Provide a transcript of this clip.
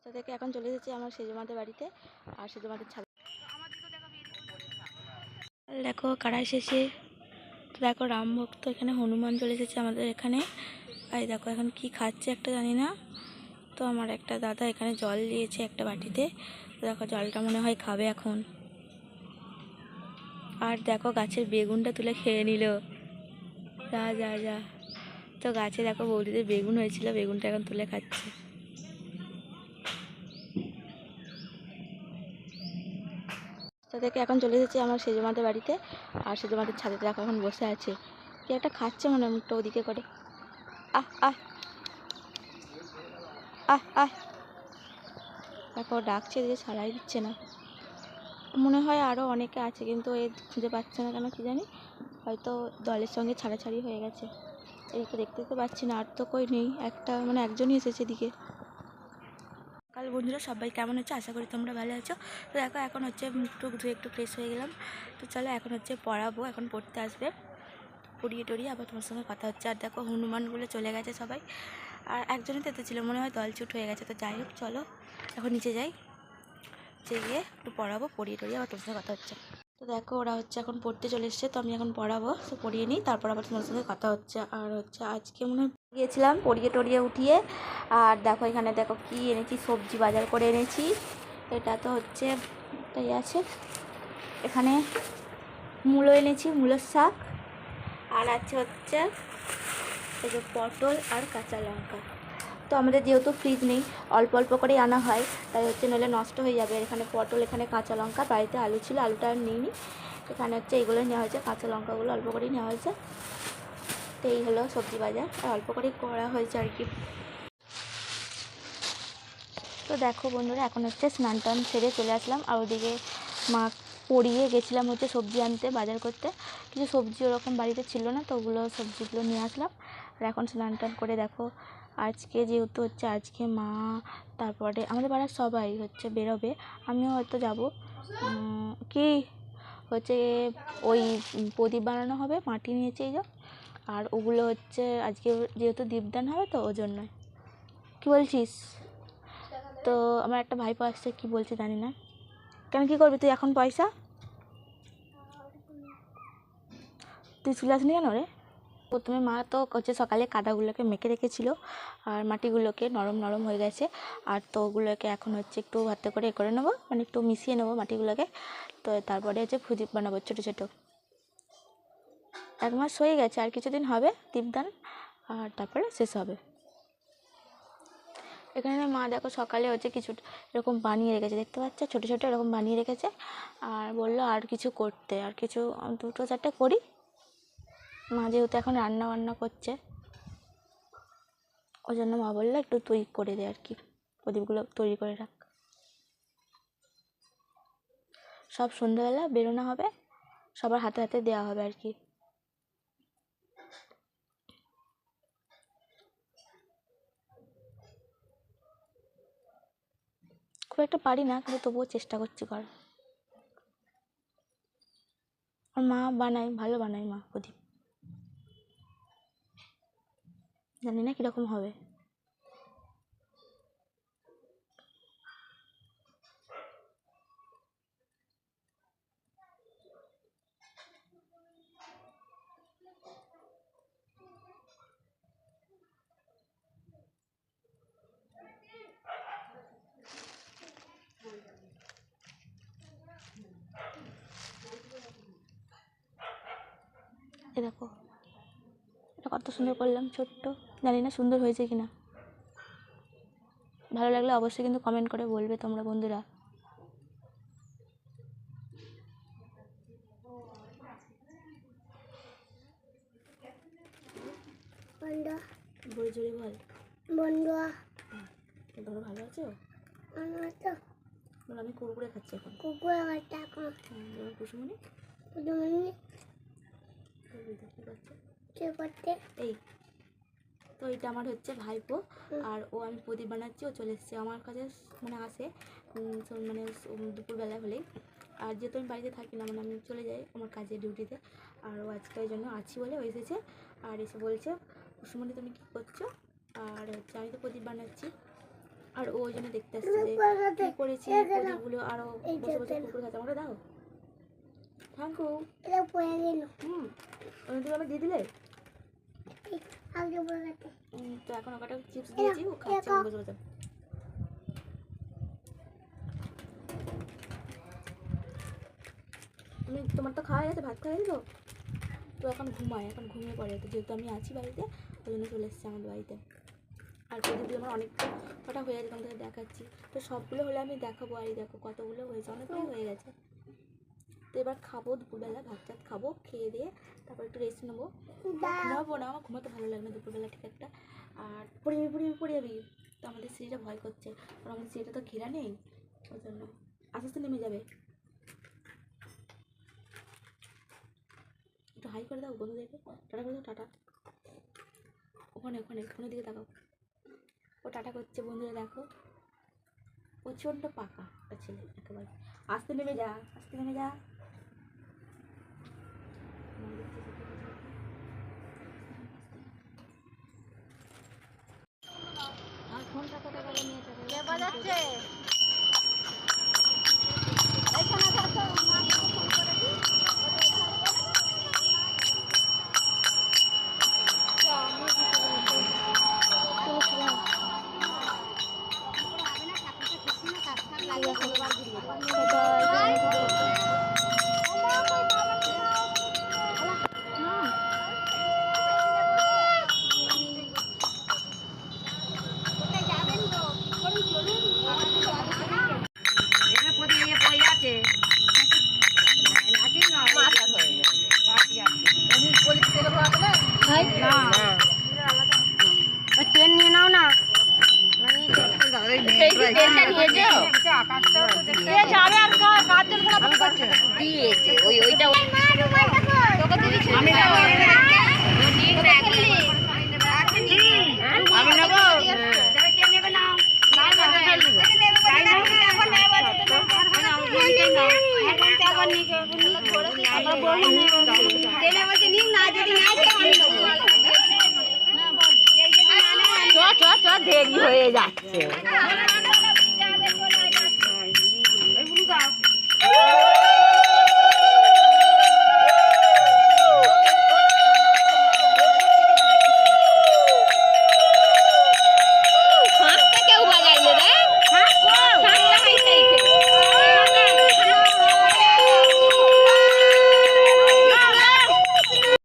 তাদেরকে এখন চলে এসেছি আমার সেজমাদের বাড়িতে, আর সেজমাদের ছাদ। দেখো কারা এসেছে, দেখো রাম ভক্ত, এখানে হনুমান চলে এসেছে আমাদের এখানে। আর দেখো এখন কি খাচ্ছে একটা জানি না। তো আমার একটা দাদা এখানে জল দিয়েছে একটা বাটিতে, দেখো জলটা মনে হয় খাবে এখন। আর দেখো গাছের বেগুনটা তুলে খেয়ে নিল। যা যা যা। তো গাছে দেখো বৌদিদের বেগুন হয়েছিল, বেগুনটা এখন তুলে খাচ্ছে। তাদেরকে এখন চলে এসেছি আমার সেজমাদের বাড়িতে, আর সেজমাদের ছাদে দেখো এখন বসে আছে, কি একটা খাচ্ছে মনে হয়, মুখটা ওদিকে করে। আহ আহ আহ আহ দেখো ডাকছে, যে সাড়াই দিচ্ছে না। মনে হয় আরও অনেকে আছে, কিন্তু এ খুঁজে পাচ্ছে না কেন কি জানি, হয়তো দলের সঙ্গে ছাড়াছাড়ি হয়ে গেছে। এই তো দেখতে তো পাচ্ছি না, আর তো কই নেই, একটা মানে একজনই এসেছে এদিকে। কাল বন্ধুরা সবাই কেমন হচ্ছে, আশা করি তোমরা ভালো আছো। তো দেখো এখন হচ্ছে মুখ টুক ধুয়ে একটু ফ্রেশ হয়ে গেলাম। তো চলো এখন হচ্ছে পড়াবো, এখন পড়তে আসবে, পড়িয়ে টড়িয়ে আবার তোমার সঙ্গে কথা হচ্ছে। আর দেখো হনুমানগুলো চলে গেছে সবাই, আর একজনই তো ছিল, মনে হয় দলছুট হয়ে গেছে। তো যাই হোক চলো এখন নিচে যাই, গিয়ে একটু পড়াবো, পড়িয়ে টড়িয়ে আবার তোমার সঙ্গে কথা হচ্ছে। তো দেখো ওরা হচ্ছে এখন পড়তে চলে এসছে, তো আমি এখন পড়াবো, তো পড়িয়ে নিই, তারপর আবার তোমার সঙ্গে কথা হচ্ছে। আর হচ্ছে আজকে মনে হয় গিয়েছিলাম পড়িয়ে টড়িয়ে উঠিয়ে। আর দেখো এখানে দেখো কি এনেছি, সবজি বাজার করে এনেছি। এটা তো হচ্ছে এটাই আছে, এখানে মূলো এনেছি, মূলোর শাক, আর আছে হচ্ছে এই যে পটল আর কাঁচা লঙ্কা। তো আমাদের যেহেতু ফ্রিজ নেই, অল্প অল্প করেই আনা হয়, তাই হচ্ছে নইলে নষ্ট হয়ে যাবে। এখানে পটল, এখানে কাঁচা লঙ্কা, বাড়িতে আলু ছিল, আলুটা আর নিইনি। এখানে হচ্ছে এইগুলো নেওয়া হয়েছে, কাঁচা লঙ্কাগুলো অল্প করেই নেওয়া হয়েছে। তো এই হলো সবজি বাজার, আর অল্প করেই করা হয়েছে আর কি। তো দেখো বন্ধুরা এখন হচ্ছে স্নান টান সেরে চলে আসলাম, আর ওদিকে মা পড়িয়ে গেছিলাম হচ্ছে সবজি আনতে, বাজার করতে। কিছু সবজি ওরকম বাড়িতে ছিল না, তো ওগুলো সবজিগুলো নিয়ে আসলাম। আর এখন স্নান টান করে দেখো, আজকে যেহেতু হচ্ছে আজকে মা, তারপরে আমাদের পাড়ার সবাই হচ্ছে বেরোবে, আমিও হয়তো যাব। কি হচ্ছে ওই প্রদীপ বানানো হবে, মাটি নিয়েছে এই যে, আর ওগুলো হচ্ছে আজকে যেহেতু দীপদান হবে, তো ওই জন্যই। কী বলছিস? তো আমার একটা ভাইপো আসছে, কি বলছে জানি না। কেন কী করবি তুই এখন পয়সা? তুই চলে আসনি কেন রে? প্রথমে মা তো হচ্ছে সকালে কাদাগুলোকে মেখে রেখেছিলো, আর মাটিগুলোকে নরম নরম হয়ে গেছে। আর তো ওগুলোকে এখন হচ্ছে একটু হাতে করে এ করে নেবো, মানে একটু মিশিয়ে নেবো মাটিগুলোকে। তো তারপরে হচ্ছে প্রদীপ বানাবো ছোটো ছোটো। 1 মাস হয়ে গেছে, আর কিছুদিন হবে দীপদান, আর তারপরে শেষ হবে। এখানে মা দেখো সকালে হচ্ছে কিছু এরকম বানিয়ে রেখেছে, দেখতে পাচ্ছ ছোটো ছোটো এরকম বানিয়ে রেখেছে। আর বললো আর কিছু করতে, আর কিছু 2-4টা করি। মা যেহেতু এখন রান্না বান্না করছে, ওই জন্য মা বললো একটু তুই করে দে আর কি, প্রদীপগুলো তৈরি করে রাখ। সব সন্ধ্যাবেলা বেরোনো হবে, সবার হাতে হাতে দেওয়া হবে আর কি। খুব একটা পারি না, কিন্তু তবুও চেষ্টা করছি কর। আর মা বানায়, ভালো বানায় মা প্রদীপ, জানি না কীরকম হবে। এ দেখো এটা কত সুন্দর করলাম, ছোট্ট, জানি না সুন্দর হয়েছে কি না। ভালো লাগলে অবশ্যই কিন্তু কমেন্ট করে বলবে তোমরা বন্ধুরা। বই জোরে বল বন্ধুরা, তোমরা ভালো আছো? আমি কুরকুরে খাচ্ছি এখন, কুরকুরে খাচ্ছি এখন। কুসুমনি কুসুমনি কি করছে? এই তো এটা আমার হচ্ছে ভাইপো, আর ও, আমি প্রদীপ বানাচ্ছি, ও চলে এসছে আমার কাছে, মানে আসে মানে দুপুরবেলা হলেই। আর যেহেতু আমি বাড়িতে থাকি না, মানে আমি চলে যাই আমার কাজে, ডিউটিতে। আর ও আজকে ওই জন্য আছি বলে ও এসেছে, আর এসে বলছে কুসুমনি তুমি কী করছো? আর হচ্ছে আমি তো প্রদীপ বানাচ্ছি, আর ও ওই জন্য দেখতে আসছে যে কী করেছি প্রদীপগুলো আরও বসে বসে কুকুর খাচ্ছে। আমাকে দাও থ্যাংক ইউ। তুমি আমাকে দিয়ে দিলে। তো এখন ওটা চিপস দিয়েছি, ও খাচ্ছে বসে বসে। তুমি তোমার তো খাওয়া গেছে, ভাত খাওয়া গেছো তো এখন ঘুমায়, এখন ঘুমিয়ে পড়ে। তো যেহেতু আমি আছি বাড়িতে ওই জন্য চলে এসেছি আমাদের বাড়িতে। আর প্রদীপ আমার অনেক কটা হয়ে গেছে, তোমাদের দেখাচ্ছি। তো সবগুলো হলে আমি দেখাবো, আর দেখো কতগুলো হয়েছে, অনেকটাই হয়ে গেছে। তো এবার খাবো, দুপুরবেলা ভাত টাত খাবো, খেয়ে দিয়ে তারপর একটু রেস্ট নেবো। ঘুমাবো না, আমার ঘুমাতে ভালো লাগে না দুপুরবেলা ঠিক একটা। আর পড়ে যাবি। তো আমাদের সিঁড়িটা ভয় করছে, আর আমাদের সিঁড়িটা তো ঘেরা নেই, ওই জন্য আস্তে আস্তে নেমে যাবে। একটু হাই করে দাও বন্ধুদেরকে, টাটা করে দাও, টাটা। ওখানে ওখানে ফোনের দিকে তাকাও, ও টাটা করছে বন্ধুরা। দেখো প্রচণ্ড পাকা একটা ছেলে একেবারে। আস্তে নেমে যা, আস্তে নেমে যা। ফোনটা কোথায় গেলে নিয়ে কে বাজাচ্ছে? ট্রেন নিয়ে নাও না, দেরি হয়ে যাচ্ছে।